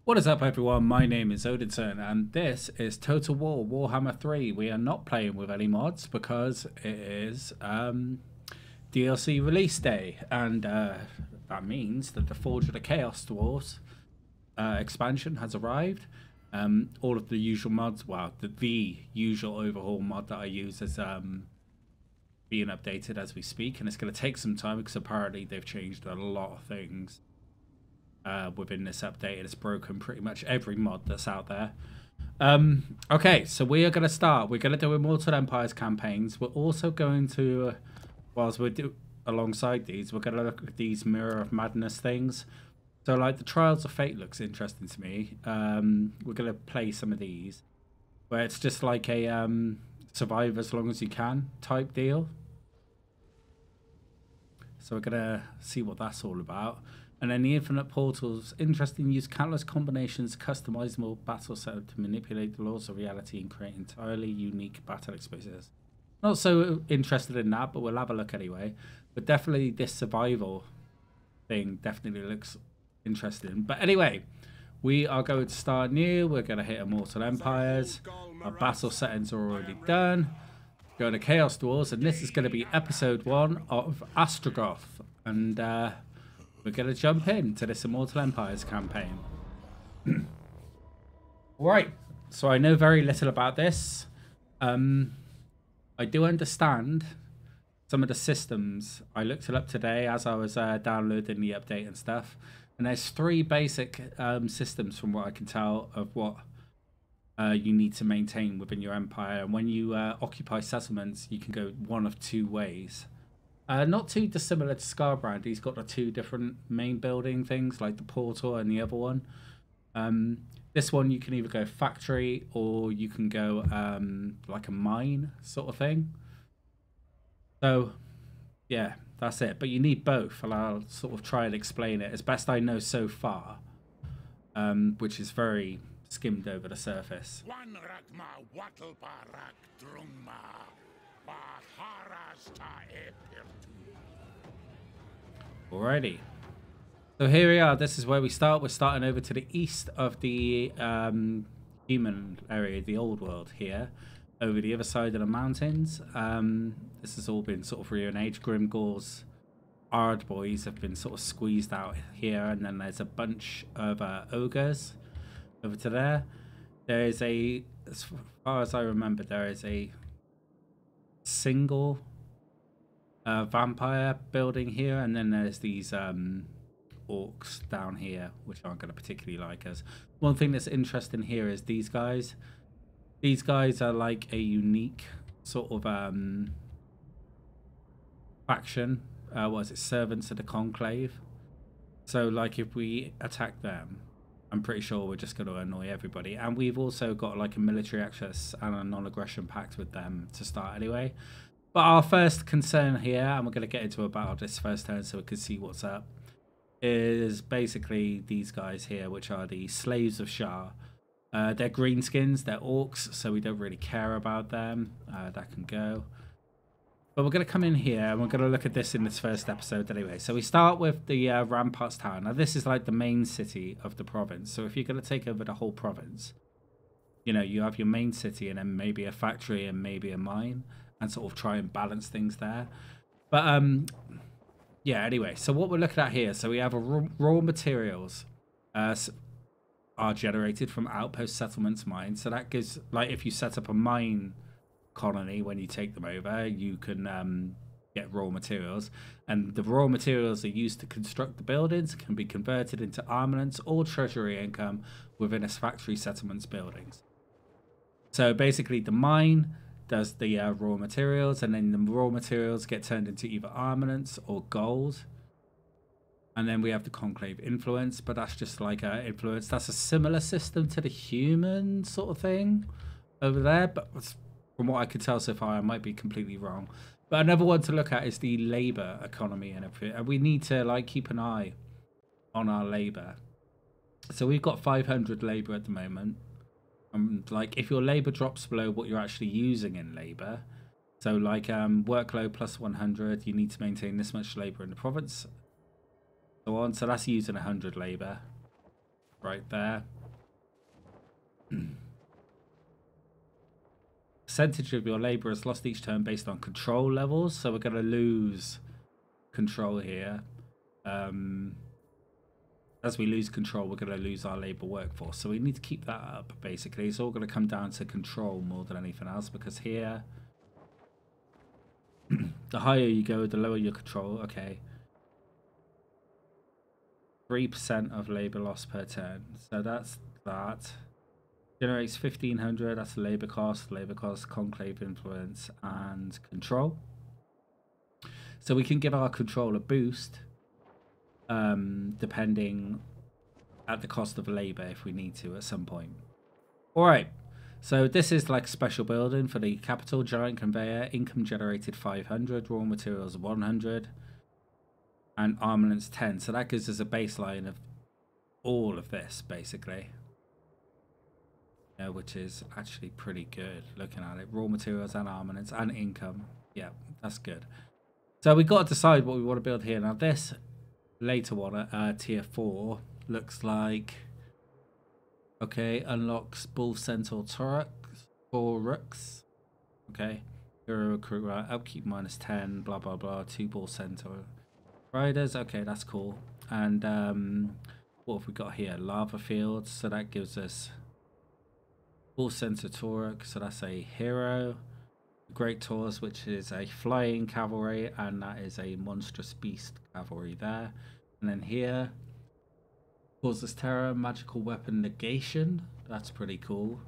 What is up, everyone? My name is Odinson, and this is Total War Warhammer 3. We are not playing with any mods because it is DLC release day, and that means that the Forge of the Chaos Dwarves expansion has arrived. All of the usual mods, well, the usual overhaul mod that I use is being updated as we speak, and it's going to take some time because apparently they've changed a lot of things within this update. It's broken pretty much every mod that's out there. Okay, so we are going to start. We're going to do Immortal Empires campaigns. We're also going to, whilst we do alongside these, we're going to look at these Mirror of Madness things. So like the Trials of Fate looks interesting to me. We're going to play some of these where it's just like a survive as long as you can type deal. So we're going to see what that's all about. And then the Infinite Portals, interesting, use countless combinations, customizable battle setup to manipulate the laws of reality and create entirely unique battle experiences. Not so interested in that, but we'll have a look anyway. But definitely this survival thing definitely looks interesting. But anyway, we are going to start new. We're going to hit Immortal Empires. Our battle settings are already done. Going to Chaos Dwarves, and this is going to be episode 1 of Ostrogoth. And we're going to jump into this Immortal Empires campaign. Right, so I know very little about this. I do understand some of the systems. I looked it up today as I was downloading the update and stuff. And there's 3 basic systems from what I can tell of what you need to maintain within your empire. And when you occupy settlements, you can go one of 2 ways. Not too dissimilar to Scarbrand. He's got the 2 different main building things, like the portal and the other one. This one you can either go factory or you can go like a mine sort of thing. So yeah, that's it. But you need both, and I'll sort of try and explain it as best I know so far, which is very skimmed over the surface. Alrighty, so here we are. This is where we start. We're starting over to the east of the human area, the old world here, over the other side of the mountains. This has all been sort of rearranged. Grimgor's Ardboys have been sort of squeezed out here, and then there's a bunch of ogres over to there. There is a, as far as I remember, there is a single vampire building here, and then there's these orcs down here, which aren't going to particularly like us. One thing that's interesting here is these guys. These guys are like a unique sort of faction. What is it? Servants of the Conclave. So like if we attack them, I'm pretty sure we're just going to annoy everybody. And we've also got like a military access and a non-aggression pact with them to start anyway. But our first concern here, and we're going to get into a battle this first turn so we can see what's up, is basically these guys here, which are the Slaves of Shar. They're greenskins, they're orcs, so we don't really care about them. That can go. But we're going to come in here and we're going to look at this in this first episode anyway. So we start with the Ramparts Tower. Now this is like the main city of the province. So if you're going to take over the whole province, you know, you have your main city and then maybe a factory and maybe a mine, and sort of try and balance things there. But yeah, anyway, so what we're looking at here, so we have a raw materials are generated from outpost settlements mines. So that gives, like, if you set up a mine colony, when you take them over, you can get raw materials, and the raw materials are used to construct the buildings, can be converted into armaments or treasury income within a factory settlements buildings. So basically the mine does the raw materials, and then the raw materials get turned into either armaments or gold. And then we have the Conclave influence, but that's just like influence. That's a similar system to the human sort of thing over there, but from what I can tell so far, I might be completely wrong. But another one to look at is the labor economy and everything, and we need to like keep an eye on our labor. So we've got 500 labor at the moment. Like if your labor drops below what you're actually using in labor, so like workload plus 100, you need to maintain this much labor in the province, so on. So that's using 100 labor right there. Percentage of your labourers lost each turn based on control levels. So we're going to lose control here. As we lose control, we're going to lose our labour workforce. So we need to keep that up, basically. It's all going to come down to control more than anything else, because here, the higher you go, the lower your control. Okay. 3% of labour loss per turn. So that's that. Generates 1,500. That's labour cost, conclave influence, and control. So we can give our control a boost, depending at the cost of labour if we need to at some point. All right. So this is like special building for the capital. Giant conveyor, income generated 500, raw materials 100, and armaments 10. So that gives us a baseline of all of this basically. Yeah, which is actually pretty good looking at it. Raw materials and armaments and income. Yeah, that's good. So we got to decide what we want to build here. Now this later one, tier 4, looks like, okay, unlocks Bull Centaur Torux. Okay, hero recruit, right, upkeep -10, blah blah blah, 2 Bull Centaur riders. Okay, that's cool. And what have we got here? Lava fields. So that gives us Bull Centaur Torux, so that's a hero. Great Taurus, which is a flying cavalry, and that is a monstrous beast cavalry there. And then here, causes terror, magical weapon negation. That's pretty cool.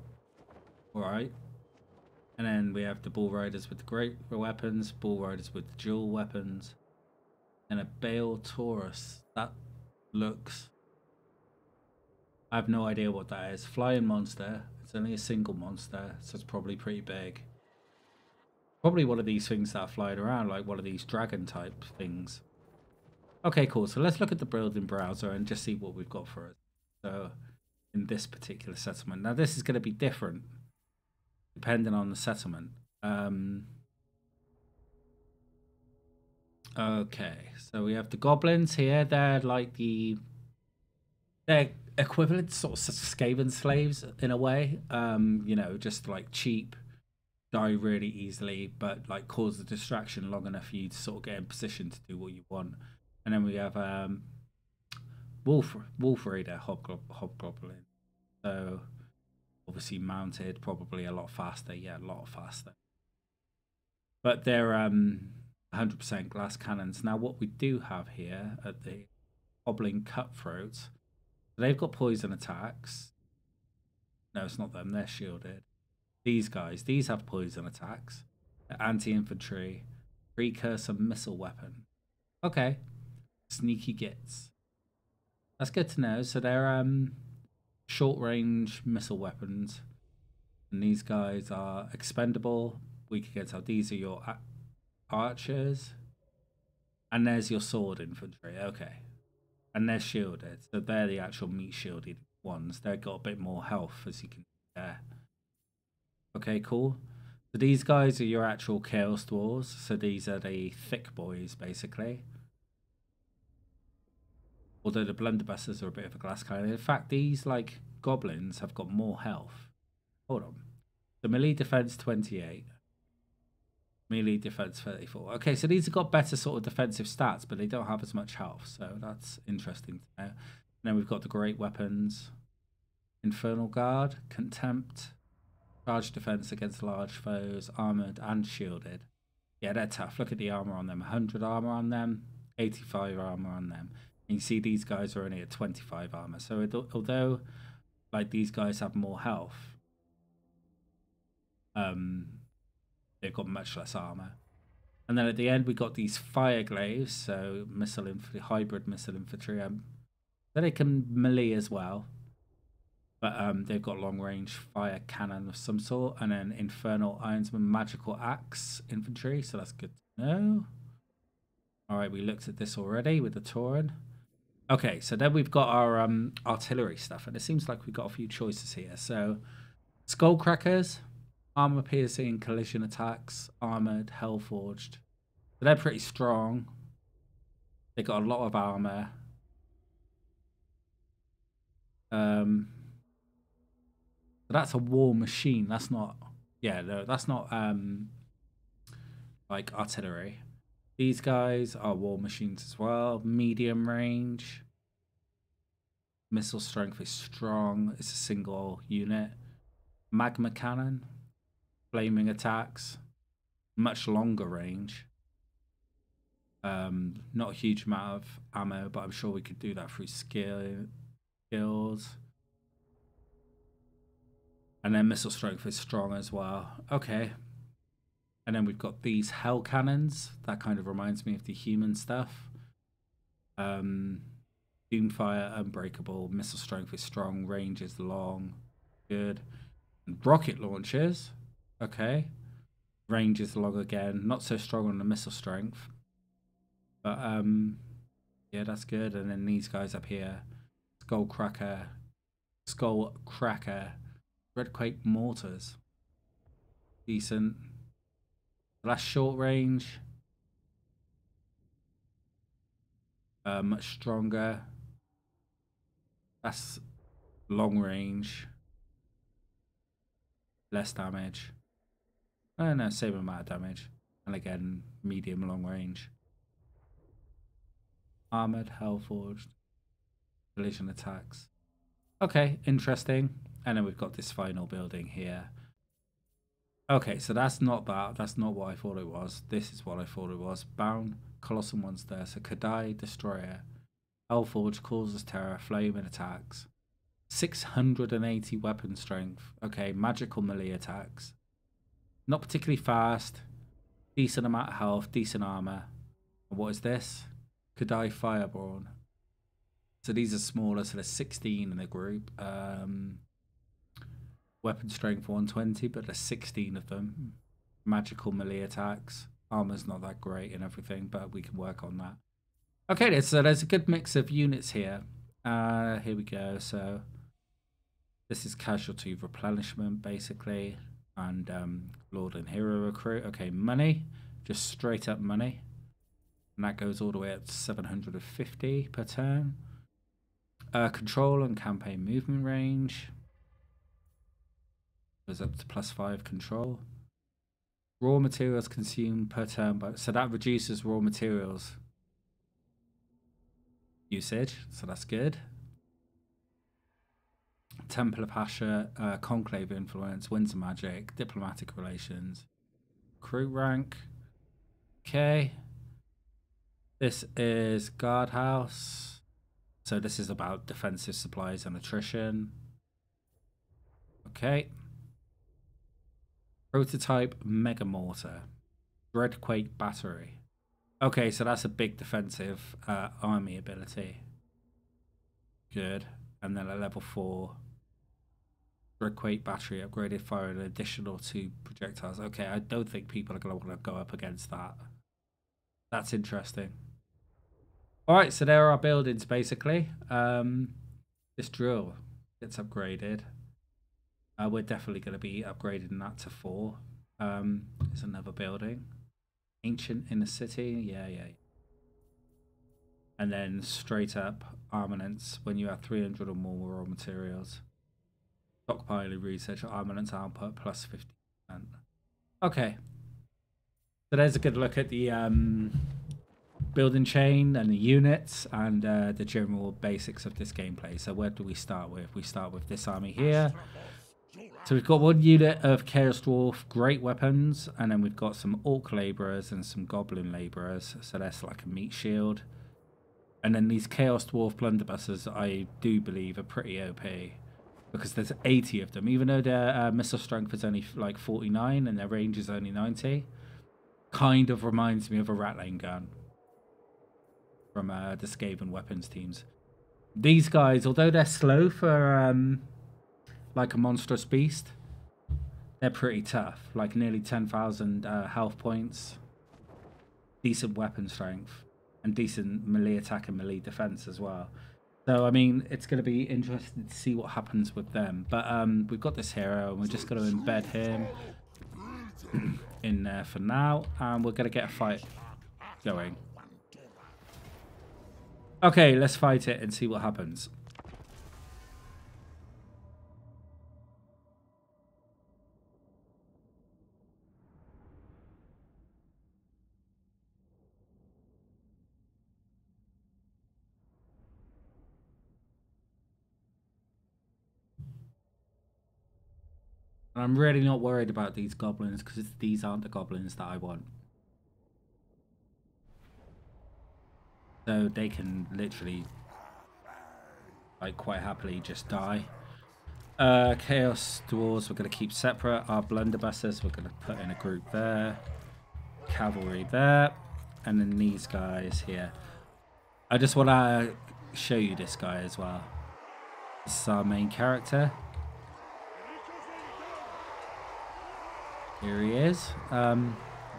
Alright. And then we have the bull riders with the great weapons, bull riders with the dual weapons, and a Bale Taurus. That looks, I have no idea what that is. Flying monster. It's only a single monster, so it's probably pretty big. Probably one of these things that are flying around, like one of these dragon type things. Okay, cool. So let's look at the building browser and just see what we've got for us. So in this particular settlement. Now this is going to be different depending on the settlement. Okay, so we have the goblins here. They're like they're equivalent sort of Skaven slaves in a way. You know, just like cheap, die really easily, but like cause a distraction long enough for you to sort of get in position to do what you want. And then we have Wolf Raider Hobgoblin. So obviously mounted, probably a lot faster. Yeah, a lot faster. But they're 100% glass cannons. Now what we do have here at the Hobbling Cutthroats, they've got poison attacks. No, it's not them. They're shielded. These guys, these have poison attacks. Anti-infantry, precursor missile weapon. Okay, sneaky gits. That's good to know. So they're short-range missile weapons, and these guys are expendable. We can get how these are your archers, and there's your sword infantry. Okay, and they're shielded, so they're the actual meat shielded ones. They've got a bit more health, as you can see there. Okay, cool. So these guys are your actual Chaos Dwarves. So these are the thick boys, basically. Although the blunderbusters are a bit of a glass cannon. In fact, these like goblins have got more health. Hold on. The melee defense 28. Melee defense 34. Okay, so these have got better sort of defensive stats, but they don't have as much health. So that's interesting to know. And then we've got the great weapons. Infernal Guard, Contempt. Charge defense against large foes, armored and shielded. Yeah, they're tough. Look at the armor on them. 100 armor on them, 85 armor on them. And you see these guys are only at 25 armor. So although like these guys have more health, they've got much less armor. And then at the end we got these fire glaives, so missile infantry, hybrid missile infantry. So they can melee as well. But they've got long-range fire cannon of some sort. And then Infernal Ironsman Magical Axe Infantry. So that's good to know. Alright, we looked at this already with the Tauren. Okay, so then we've got our artillery stuff. And it seems like we've got a few choices here. So, Skullcrackers, armor-piercing, collision attacks, armored, hellforged. So they're pretty strong. They got a lot of armor. That's a war machine. That's not. Yeah, no, that's not like artillery. These guys are war machines as well. Medium range. Missile strength is strong. It's a single unit. Magma cannon. Flaming attacks. Much longer range. Not a huge amount of ammo, but I'm sure we could do that through skills. And then missile strength is strong as well. Okay. And then we've got these hell cannons. That kind of reminds me of the human stuff. Doomfire, unbreakable. Missile strength is strong. Range is long. Good. And rocket launchers. Okay. Range is long again. Not so strong on the missile strength. But yeah, that's good. And then these guys up here. Skullcracker. Dreadquake mortars. Decent. That's short range. Much stronger. That's long range. Less damage. Oh no, same amount of damage. And again, medium long range. Armored, Hellforged. Collision attacks. Okay, interesting. And then we've got this final building here. Okay, so that's not that. That's not what I thought it was. This is what I thought it was. Bound, Colossal Monster. So Kadai, Destroyer. Hellforge, Causes Terror, Flaming Attacks. 680 weapon strength. Okay, magical melee attacks. Not particularly fast. Decent amount of health, decent armor. And what is this? Kadai Fireborn. So these are smaller, so there's 16 in the group. Weapon strength 120, but there's 16 of them. Magical melee attacks. Armor's not that great and everything, but we can work on that. Okay, so there's a good mix of units here. Here we go. So this is casualty replenishment, basically. And Lord and Hero recruit. Okay, money. Just straight up money. And that goes all the way up to 750 per turn. Control and campaign movement range. Goes up to +5 control. Raw materials consumed per turn, but so that reduces raw materials usage, so that's good. Temple of Pasha, Conclave influence, Winds of Magic, diplomatic relations, recruit rank. Okay. This is guardhouse. So this is about defensive supplies and attrition. Okay. Prototype Mega Mortar. Dreadquake Battery. Okay, so that's a big defensive army ability. Good. And then at level 4, Dreadquake Battery upgraded, fire an additional 2 projectiles. Okay, I don't think people are going to go up against that. That's interesting. Alright, so there are our buildings basically. This drill gets upgraded. We're definitely going to be upgrading that to 4. There's another building. Ancient Inner City. Yeah. And then straight up armaments when you have 300 or more raw materials. Stockpiling research armaments output plus 50%. Okay. So there's a good look at the building chain and the units and the general basics of this gameplay. So where do we start with? We start with this army here. So we've got 1 unit of Chaos Dwarf, great weapons, and then we've got some Orc Labourers and some Goblin Labourers, so that's like a meat shield. And then these Chaos Dwarf Blunderbusters, I do believe, are pretty OP, because there's 80 of them, even though their missile strength is only like 49 and their range is only 90. Kind of reminds me of a Rattling gun from the Skaven weapons teams. These guys, although they're slow for like a monstrous beast, they're pretty tough. Like nearly 10,000 health points, decent weapon strength, and decent melee attack and melee defense as well. So I mean, it's going to be interesting to see what happens with them. But we've got this hero, and we're just going to embed him in there for now, and we're going to get a fight going. Okay, let's fight it and see what happens. I'm really not worried about these goblins because these aren't the goblins that I want. So they can literally, like, quite happily just die. Chaos Dwarves we're going to keep separate. Our blunderbusters we're going to put in a group there. Cavalry there. And then these guys here. I just want to show you this guy as well. This is our main character. Here he is.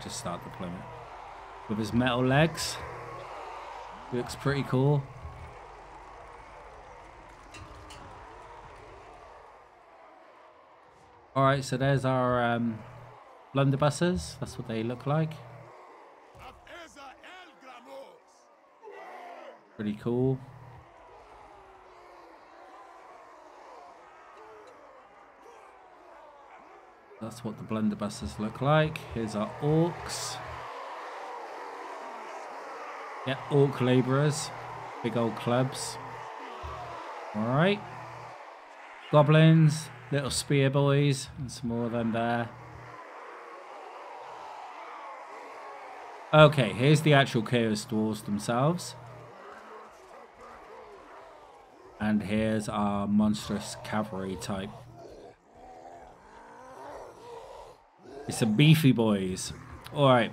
Just start deployment. With his metal legs. Looks pretty cool. Alright, so there's our blunderbusters. That's what they look like. Pretty cool. That's what the blunderbusters look like. Here's our orcs. Yeah, orc labourers. Big old clubs. Alright. Goblins. Little spear boys. And some more of them there. Okay, here's the actual Chaos Dwarves themselves. And here's our monstrous cavalry type. It's some beefy boys. Alright.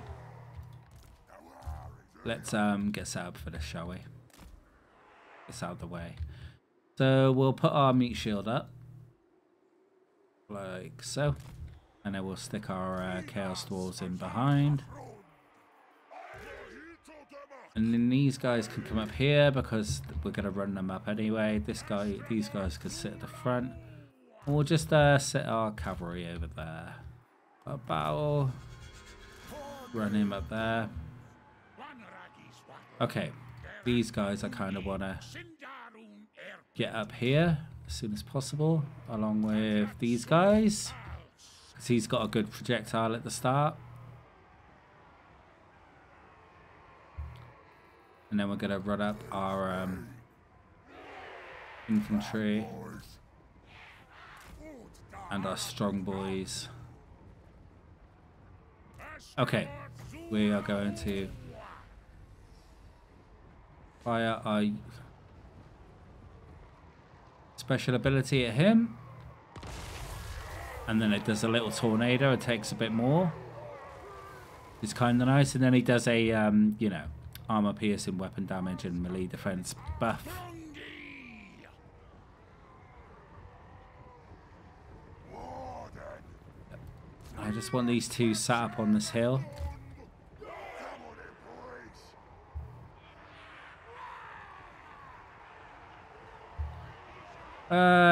Let's get set up for this, shall we? It's out of the way. So we'll put our meat shield up. Like so. And then we'll stick our Chaos Dwarves in behind. And then these guys can come up here because we're going to run them up anyway. These guys could sit at the front. And we'll just set our cavalry over there. A battle. Run him up there. Okay. These guys I kind of want to get up here as soon as possible. Along with these guys. Because he's got a good projectile at the start. And then we're going to run up our infantry and our strong boys. Okay, we are going to fire our special ability at him. And then it does a little tornado, it takes a bit more. It's kind of nice. And then he does a, you know, armor piercing weapon damage and melee defense buff. I just want these two sat up on this hill.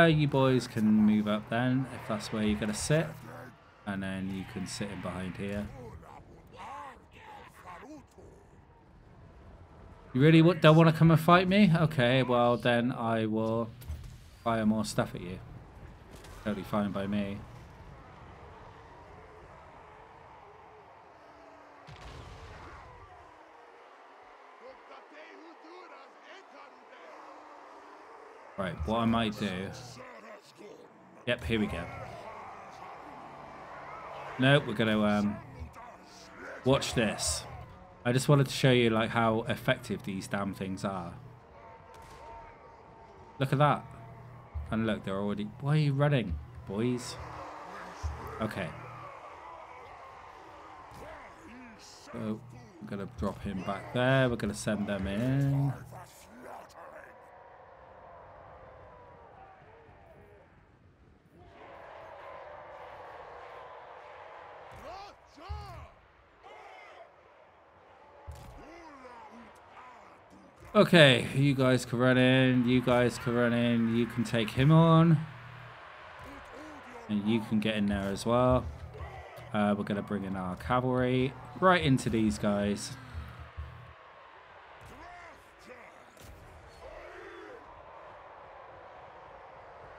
You boys can move up then if that's where you're gonna sit, and then you can sit in behind here. You really don't want to come and fight me? Okay, well then I will fire more stuff at you. Totally fine by me. Right, what I might do... Yep, here we go. Nope, we're going to watch this. I just wanted to show you like how effective these damn things are. Look at that. And look, they're already... Why are you running, boys? Okay. So, we're going to drop him back there. We're going to send them in. Okay, you guys can run in, you guys can run in, you can take him on. And you can get in there as well. We're going to bring in our cavalry right into these guys.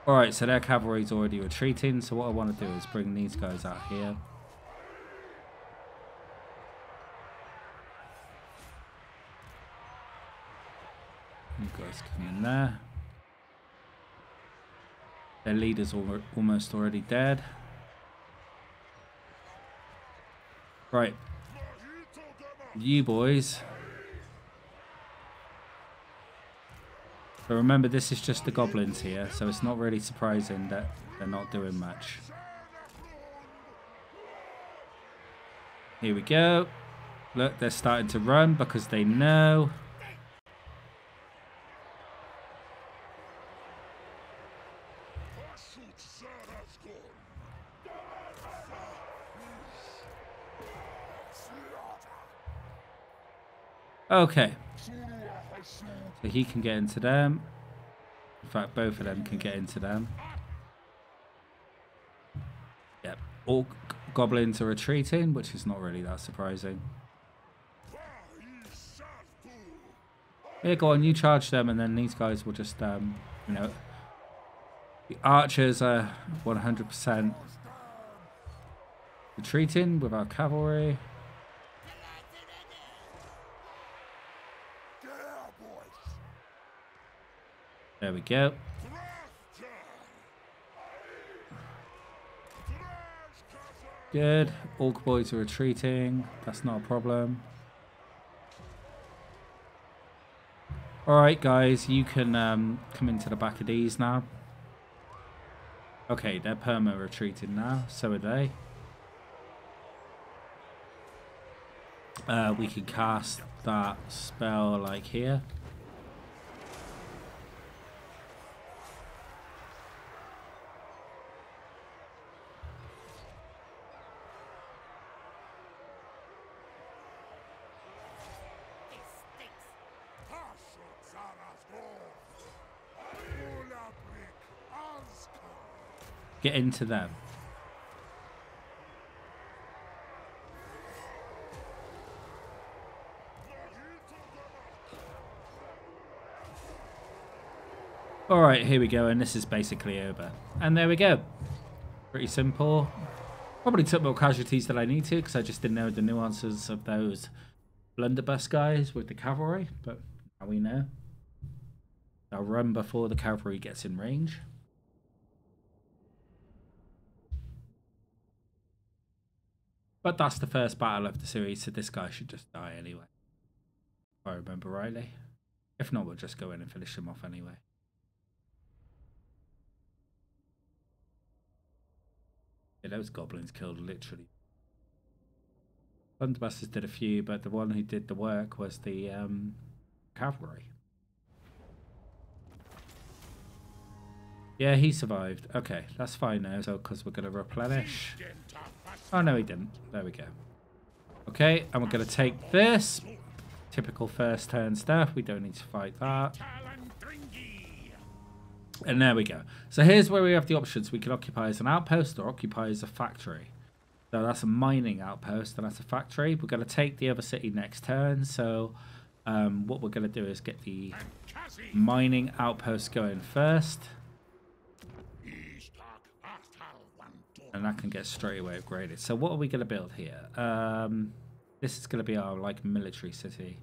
Alright, so their cavalry's already retreating, so what I want to do is bring these guys out here. You guys come in there. Their leader's almost already dead. Right. You boys. But remember, this is just the goblins here, so it's not really surprising that they're not doing much. Here we go. Look, they're starting to run because they know. Okay. So he can get into them. In fact, both of them can get into them. Yep. All goblins are retreating, which is not really that surprising. Yeah, go on, you charge them, and then these guys will just, you know... The archers are 100% retreating with our cavalry. There we go. Good. Orc boys are retreating. That's not a problem. Alright guys, you can come into the back of these now. Okay, they're perma retreating now. So are they. We can cast that spell like here. Get into them. Alright, here we go, and this is basically over. And there we go. Pretty simple. Probably took more casualties than I need to, because I just didn't know the nuances of those blunderbuss guys with the cavalry, but now we know. I'll run before the cavalry gets in range. But that's the first battle of the series, so this guy should just die anyway. If I remember rightly. If not, we'll just go in and finish him off anyway. Yeah, those goblins killed literally. Blunderbusters did a few, but the one who did the work was the cavalry. Yeah, he survived. Okay, that's fine now, so because we're going to replenish. Oh, no, he didn't. There we go. Okay, and we're going to take this. Typical first turn stuff. We don't need to fight that. And there we go. So here's where we have the options. We can occupy as an outpost or occupy as a factory. So that's a mining outpost and that's a factory. We're going to take the other city next turn. So what we're going to do is get the mining outpost going first. And that can get straight away upgraded. So what are we going to build here? This is going to be our like military city.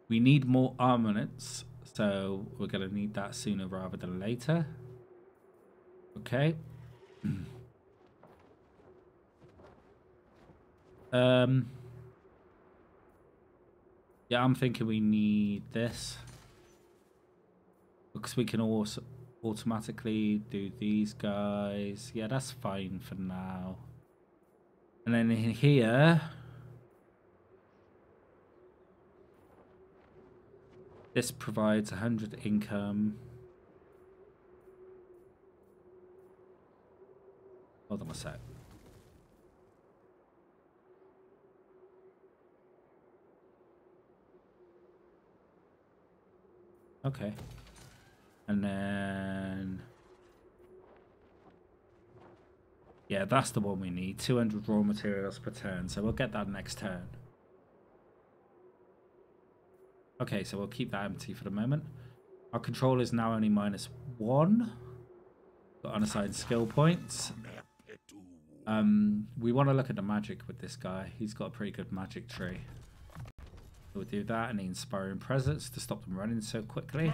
We need more armaments, so we're going to need that sooner rather than later. Okay. Yeah, I'm thinking we need this because we can also automatically do these guys. Yeah, that's fine for now. And then in here, this provides 100 income. Hold on a sec. Okay. And then... yeah, that's the one we need. 200 raw materials per turn. So we'll get that next turn. Okay, so we'll keep that empty for the moment. Our control is now only -1. Got unassigned skill points. We want to look at the magic with this guy. He's got a pretty good magic tree. We'll do that and the inspiring presence to stop them running so quickly.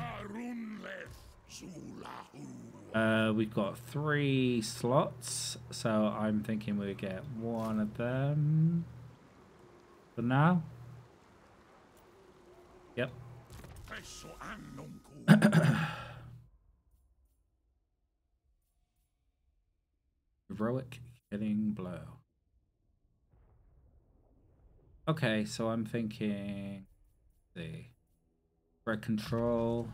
We've got 3 slots, so I'm thinking we get one of them. for now. Yep. Heroic killing blow. Okay, so I'm thinking, let's see, for control,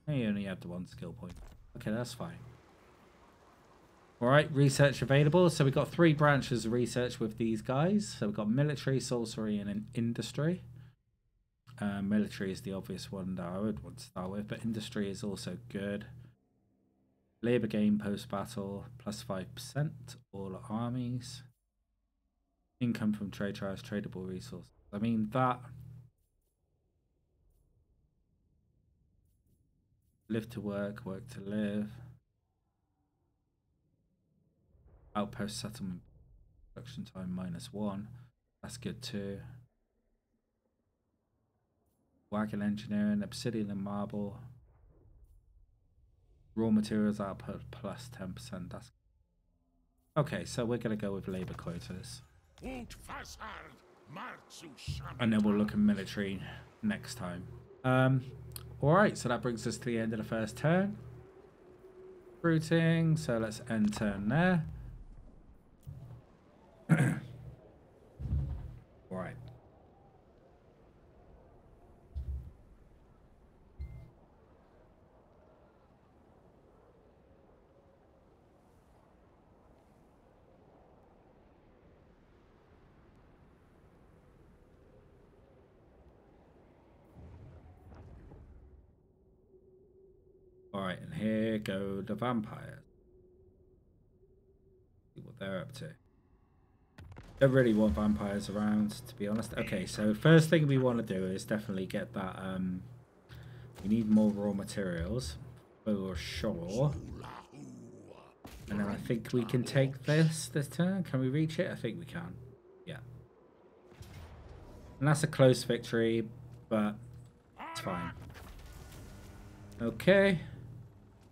I only have the 1 skill point. Okay, that's fine. All right, research available. So we've got 3 branches of research with these guys. So we've got military, sorcery, and an industry. Military is the obvious one that I would want to start with, but industry is also good. Labor gain post-battle, plus 5%, all armies. Income from trade trials, tradable resources. I mean, that... Live to work, work to live. Outpost settlement, production time -1. That's good too. Wagon engineering, obsidian and marble. Raw materials output plus 10%. That's okay. So we're gonna go with labor quotas, and then we'll look at military next time. All right. So that brings us to the end of the first turn. Fruiting. So let's end turn there. All right. All right, and here go the vampires. See what they're up to. Don't really want vampires around, to be honest. Okay, so first thing we want to do is definitely get that. We need more raw materials for sure. And then I think we can take this turn. Can we reach it? I think we can. Yeah. And that's a close victory, but it's fine. Okay.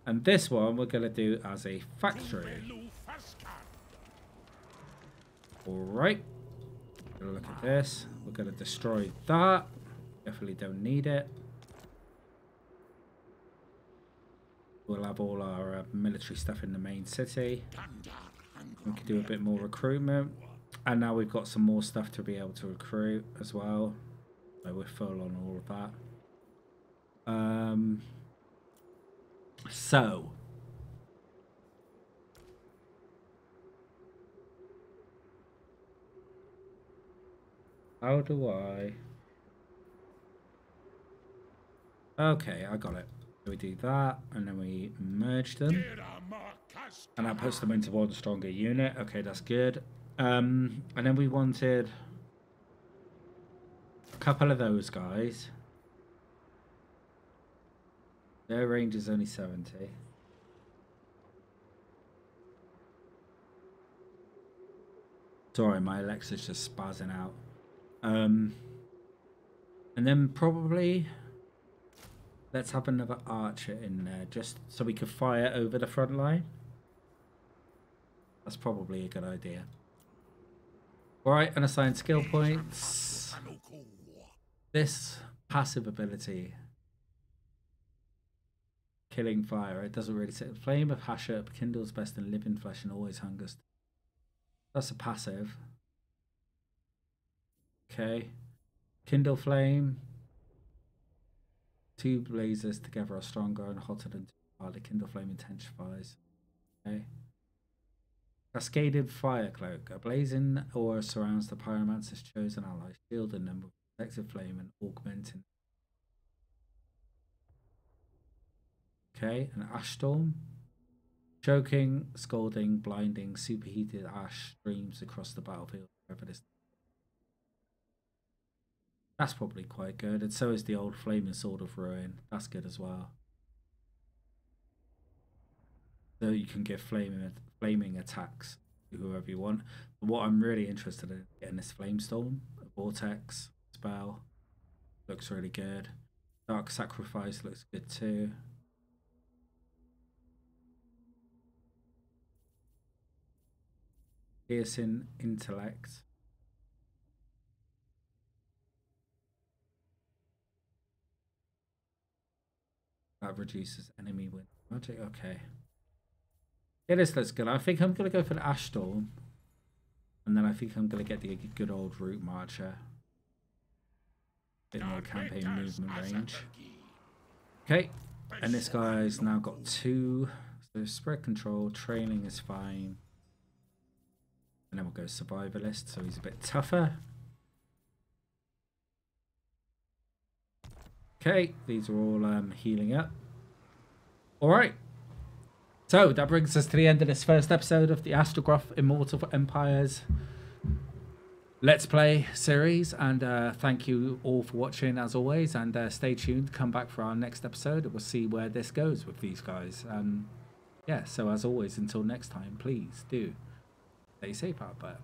And this one we're going to do as a factory. Alright. Look at this. We're going to destroy that. Definitely don't need it. We'll have all our military stuff in the main city. We can do a bit more recruitment. And now we've got some more stuff to be able to recruit as well. So we're full on all of that. So how do I... Okay, I got it. So we do that, and then we merge them. And that puts them into one stronger unit. Okay, that's good. And then we wanted a couple of those guys. Their range is only 70. Sorry, my Alexa's just spazzing out. And then probably let's have another archer in there just so we could fire over the front line. That's probably a good idea. Alright, and assign skill points. This passive ability, killing fire, it doesn't really say. Flame of Hashep kindles best in living flesh and always hungers. That's a passive. Okay. Kindle flame. 2 blazes together are stronger and hotter than 2 fire. The kindle flame intensifies. Okay. Cascaded fire cloak. A blazing aura surrounds the pyromancer's chosen ally, shielding them with protective flame and augmenting. Okay, an ash storm. Choking, scalding, blinding, superheated ash streams across the battlefield. That's probably quite good, and so is the old flaming sword of ruin. That's good as well. So you can give flaming attacks to whoever you want. But what I'm really interested in getting this flame storm, a vortex spell, looks really good. Dark sacrifice looks good too. Piercing intellect. That reduces enemy win magic. Okay. Yeah, this looks good. I think I'm going to go for the Ash Storm. And then I think I'm going to get the good old Root Marcher. Bit more campaign movement range. Okay. And this guy's now got 2. So spread control. Training is fine. And then we'll go Survivalist. So he's a bit tougher. Okay. These are all healing up. Alright. So that brings us to the end of this first episode of the Astrograph Immortal Empires Let's Play series, and thank you all for watching as always, and stay tuned, come back for our next episode. We'll see where this goes with these guys. Yeah, so as always, until next time, please do stay safe out there.